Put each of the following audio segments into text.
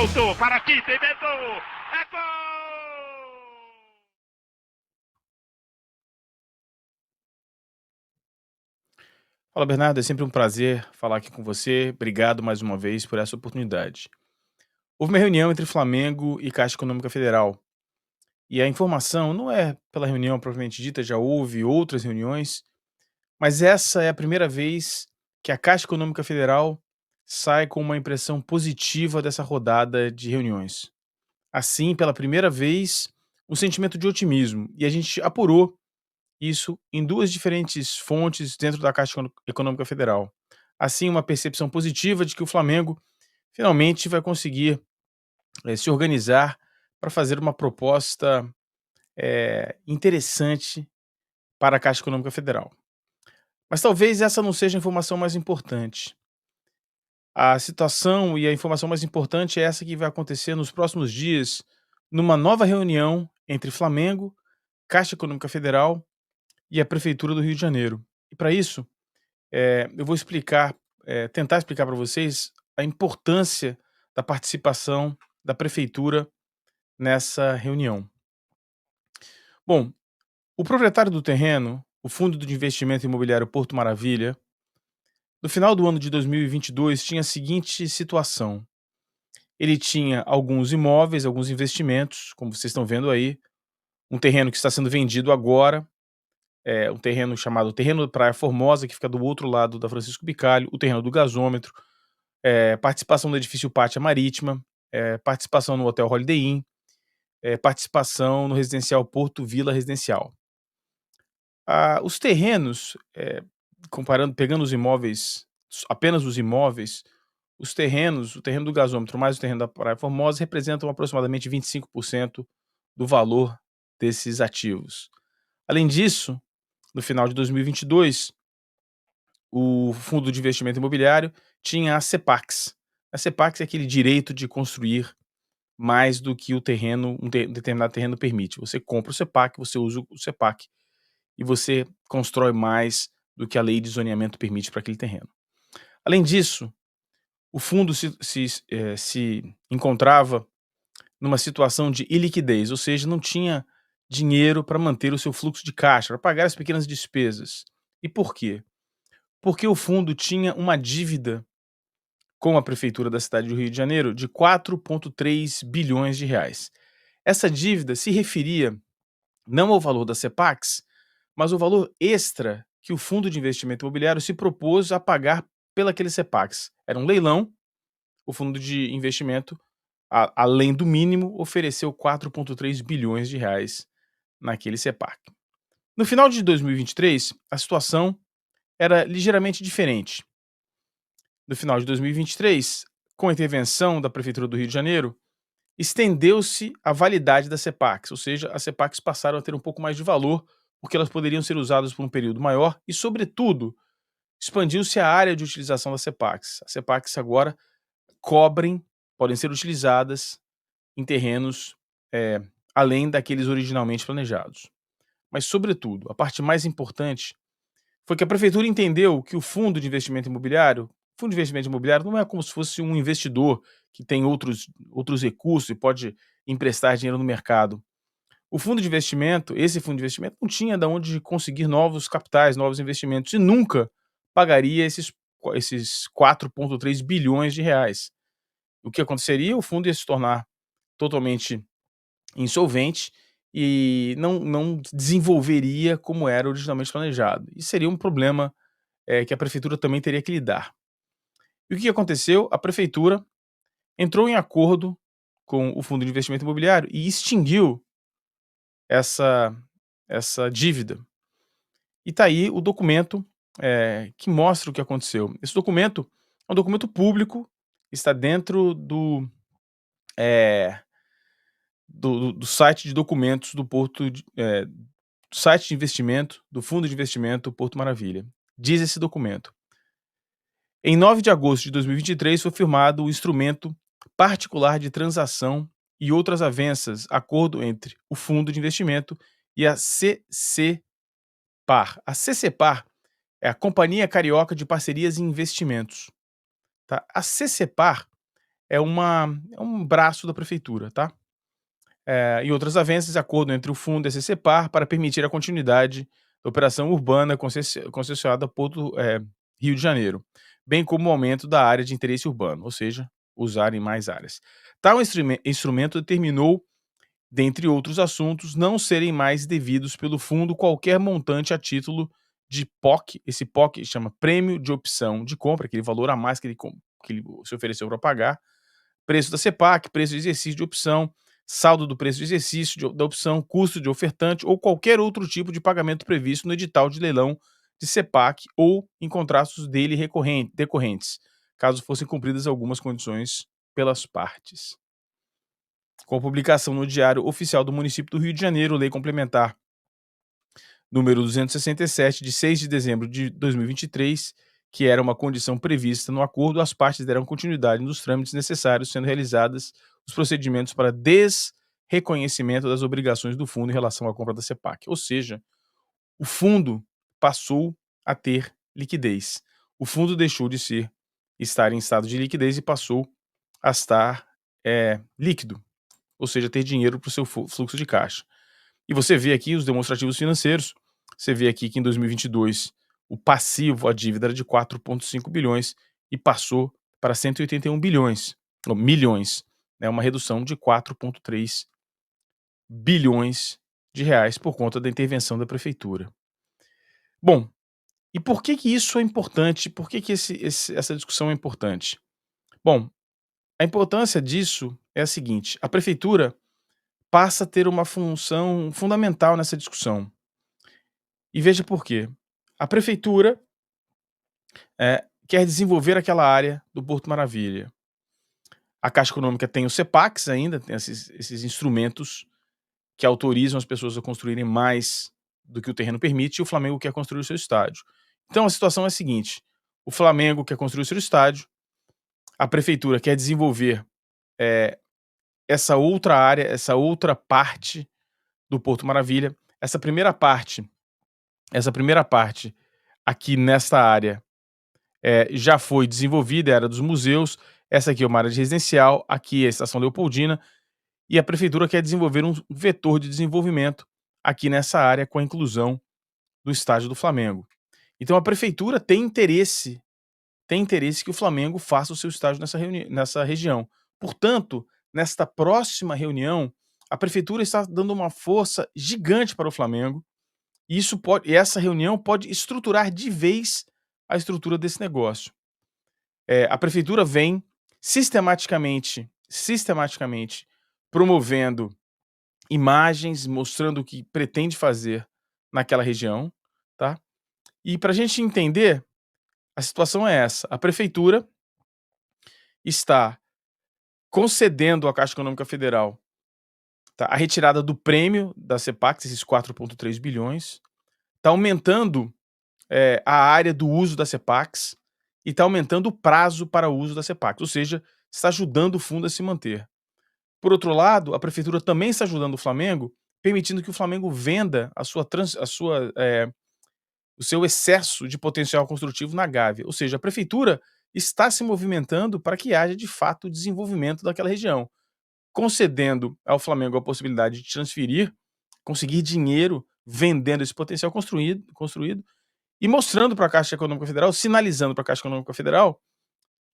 Soltou, para aqui, tem medo! É gol! Fala, Bernardo, é sempre um prazer falar aqui com você. Obrigado mais uma vez por essa oportunidade. Houve uma reunião entre Flamengo e Caixa Econômica Federal. E a informação não é pela reunião propriamente dita, já houve outras reuniões, mas essa é a primeira vez que a Caixa Econômica Federal sai com uma impressão positiva dessa rodada de reuniões. Assim, pela primeira vez, um sentimento de otimismo. E a gente apurou isso em duas diferentes fontes dentro da Caixa Econômica Federal. Assim, uma percepção positiva de que o Flamengo finalmente vai conseguir se organizar para fazer uma proposta interessante para a Caixa Econômica Federal. Mas talvez essa não seja a informação mais importante. A situação e a informação mais importante é essa que vai acontecer nos próximos dias, numa nova reunião entre Flamengo, Caixa Econômica Federal e a Prefeitura do Rio de Janeiro. E para isso, eu vou tentar explicar para vocês a importância da participação da prefeitura nessa reunião. Bom, o proprietário do terreno, o Fundo de Investimento Imobiliário Porto Maravilha, no final do ano de 2022 tinha a seguinte situação: ele tinha alguns imóveis, alguns investimentos, como vocês estão vendo aí, um terreno que está sendo vendido agora, um terreno chamado Terreno Praia Formosa, que fica do outro lado da Francisco Bicalho, o terreno do gasômetro, participação no edifício Pátria Marítima, participação no Hotel Holiday Inn, participação no residencial Porto Vila Residencial. Os terrenos, pegando os imóveis, apenas os imóveis, os terrenos, o terreno do gasômetro mais o terreno da Praia Formosa representam aproximadamente 25% do valor desses ativos. Além disso, no final de 2022, o Fundo de Investimento Imobiliário tinha a CEPAX. A CEPAX é aquele direito de construir mais do que o terreno, determinado terreno permite. Você compra o CEPAC, você usa o CEPAC e você constrói mais do que a lei de zoneamento permite para aquele terreno. Além disso, o fundo se encontrava numa situação de iliquidez, ou seja, não tinha dinheiro para manter o seu fluxo de caixa, para pagar as pequenas despesas. E por quê? Porque o fundo tinha uma dívida com a prefeitura da cidade do Rio de Janeiro de 4,3 bilhões de reais. Essa dívida se referia não ao valor da CEPAX, mas ao valor extra que o Fundo de Investimento Imobiliário se propôs a pagar pelaquele CEPAX. Era um leilão, o fundo de investimento, além do mínimo, ofereceu 4,3 bilhões de reais naquele CEPAC. No final de 2023, a situação era ligeiramente diferente. No final de 2023, com a intervenção da Prefeitura do Rio de Janeiro, estendeu-se a validade das CEPACs, ou seja, as CEPACs passaram a ter um pouco mais de valor, porque elas poderiam ser usadas por um período maior e, sobretudo, expandiu-se a área de utilização das CEPACs. As CEPACs agora podem ser utilizadas em terrenos além daqueles originalmente planejados. Mas, sobretudo, a parte mais importante foi que a prefeitura entendeu que o fundo de investimento imobiliário não é como se fosse um investidor que tem outros recursos e pode emprestar dinheiro no mercado. Esse fundo de investimento não tinha de onde conseguir novos capitais, novos investimentos e nunca pagaria esses 4,3 bilhões de reais. O que aconteceria? O fundo ia se tornar totalmente insolvente e não desenvolveria como era originalmente planejado. E seria um problema que a prefeitura também teria que lidar. E o que aconteceu? A prefeitura entrou em acordo com o Fundo de Investimento Imobiliário e extinguiu essa, essa dívida. E está aí o documento que mostra o que aconteceu. Esse documento é um documento público, está dentro do site de documentos do site de investimento do Fundo de Investimento Porto Maravilha. Diz esse documento: em 9 de agosto de 2023 foi firmado o instrumento particular de transação e outras avanças, acordo entre o Fundo de Investimento e a CCPAR. A CCPAR é a Companhia Carioca de Parcerias e Investimentos. Tá? A CCPAR é um braço da prefeitura, tá? E outras avanças, acordo entre o fundo e a CCPAR para permitir a continuidade da operação urbana concessionada Porto Rio de Janeiro, bem como o aumento da área de interesse urbano, ou seja, usarem mais áreas. Tal instrumento determinou, dentre outros assuntos, não serem mais devidos pelo fundo qualquer montante a título de POC. Esse POC chama Prêmio de Opção de Compra, aquele valor a mais que ele se ofereceu para pagar, preço da CEPAC, preço de exercício de opção, saldo do preço de exercício da opção, custo de ofertante ou qualquer outro tipo de pagamento previsto no edital de leilão de CEPAC ou em contratos dele decorrentes, caso fossem cumpridas algumas condições pelas partes. Com a publicação no Diário Oficial do Município do Rio de Janeiro, Lei Complementar número 267, de 6 de dezembro de 2023, que era uma condição prevista no acordo, as partes deram continuidade nos trâmites necessários, sendo realizados os procedimentos para desreconhecimento das obrigações do fundo em relação à compra da CEPAC. Ou seja, o fundo passou a ter liquidez. O fundo deixou de estar em estado de liquidez e passou a estar líquido, ou seja, ter dinheiro para o seu fluxo de caixa. E você vê aqui os demonstrativos financeiros. Você vê aqui que em 2022 o passivo, a dívida era de 4,5 bilhões e passou para 181 milhões, né, uma redução de 4,3 bilhões de reais por conta da intervenção da prefeitura. Bom, e por que que isso é importante? Por que que essa discussão é importante? Bom, a importância disso é a seguinte: a prefeitura passa a ter uma função fundamental nessa discussão. E veja por quê. A prefeitura quer desenvolver aquela área do Porto Maravilha. A Caixa Econômica tem os CEPACs ainda, tem esses instrumentos que autorizam as pessoas a construírem mais do que o terreno permite, e o Flamengo quer construir o seu estádio. Então a situação é a seguinte: o Flamengo quer construir o seu estádio, a prefeitura quer desenvolver essa outra área, essa outra parte do Porto Maravilha. Essa primeira parte aqui nesta área já foi desenvolvida, era dos museus. Essa aqui é uma área de residencial, aqui é a Estação Leopoldina, e a prefeitura quer desenvolver um vetor de desenvolvimento aqui nessa área com a inclusão do estádio do Flamengo. Então a prefeitura tem interesse que o Flamengo faça o seu estádio nessa região. Portanto, nesta próxima reunião, a prefeitura está dando uma força gigante para o Flamengo, e essa reunião pode estruturar de vez a estrutura desse negócio. A prefeitura vem sistematicamente promovendo imagens, mostrando o que pretende fazer naquela região, tá? E para a gente entender, a situação é essa: a prefeitura está concedendo à Caixa Econômica Federal, tá, a retirada do prêmio da CEPAC, esses 4,3 bilhões, está aumentando a área do uso das CEPACs e está aumentando o prazo para o uso das CEPACs, ou seja, está ajudando o fundo a se manter. Por outro lado, a prefeitura também está ajudando o Flamengo, permitindo que o Flamengo venda o seu excesso de potencial construtivo na Gávea. Ou seja, a prefeitura está se movimentando para que haja de fato desenvolvimento daquela região, concedendo ao Flamengo a possibilidade de transferir, conseguir dinheiro vendendo esse potencial construído e mostrando para a Caixa Econômica Federal, sinalizando para a Caixa Econômica Federal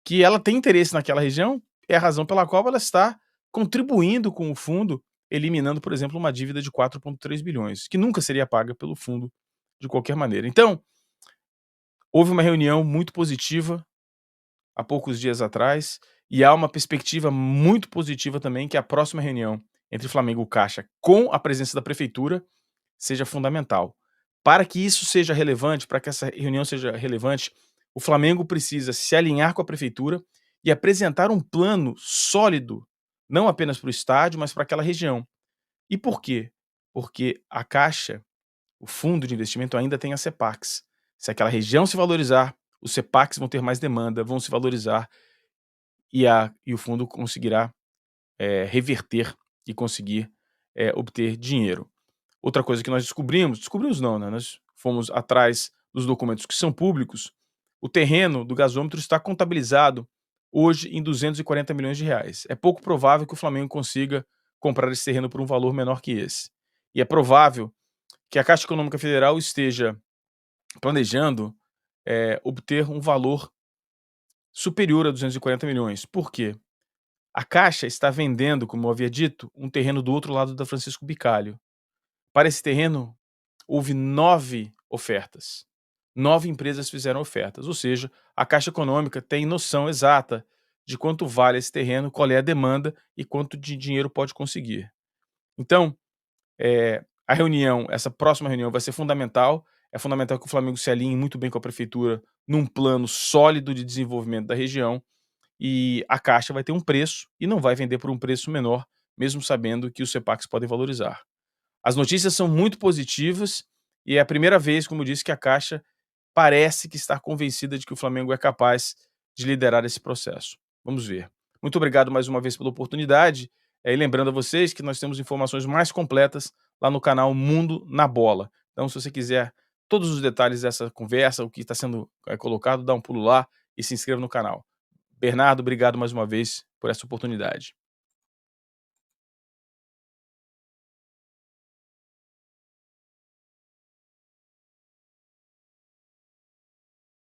que ela tem interesse naquela região, é a razão pela qual ela está contribuindo com o fundo, eliminando, por exemplo, uma dívida de 4,3 bilhões, que nunca seria paga pelo fundo de qualquer maneira. Então, houve uma reunião muito positiva há poucos dias atrás, e há uma perspectiva muito positiva também que a próxima reunião entre Flamengo e Caixa, com a presença da prefeitura, seja fundamental. Para que isso seja relevante, para que essa reunião seja relevante, o Flamengo precisa se alinhar com a prefeitura e apresentar um plano sólido, não apenas para o estádio, mas para aquela região. E por quê? Porque a Caixa, o fundo de investimento, ainda tem as CEPACs. Se aquela região se valorizar, os CEPACs vão ter mais demanda, vão se valorizar e o fundo conseguirá reverter e conseguir obter dinheiro. Outra coisa que nós descobrimos não, né? Nós fomos atrás dos documentos que são públicos. O terreno do gasômetro está contabilizado hoje em R$ 240 milhões. É pouco provável que o Flamengo consiga comprar esse terreno por um valor menor que esse. E é provável que a Caixa Econômica Federal esteja planejando obter um valor superior a 240 milhões. Por quê? A Caixa está vendendo, como eu havia dito, um terreno do outro lado da Francisco Bicalho. Para esse terreno, houve 9 ofertas. 9 empresas fizeram ofertas, ou seja, a Caixa Econômica tem noção exata de quanto vale esse terreno, qual é a demanda e quanto de dinheiro pode conseguir. Então, a reunião, essa próxima reunião vai ser fundamental. É fundamental que o Flamengo se alinhe muito bem com a prefeitura num plano sólido de desenvolvimento da região e a Caixa vai ter um preço e não vai vender por um preço menor, mesmo sabendo que os CEPACs podem valorizar. As notícias são muito positivas e é a primeira vez, como eu disse, que a Caixa parece que está convencida de que o Flamengo é capaz de liderar esse processo. Vamos ver. Muito obrigado mais uma vez pela oportunidade. E lembrando a vocês que nós temos informações mais completas lá no canal Mundo na Bola. Então, se você quiser todos os detalhes dessa conversa, o que está sendo colocado, dá um pulo lá e se inscreva no canal. Bernardo, obrigado mais uma vez por essa oportunidade.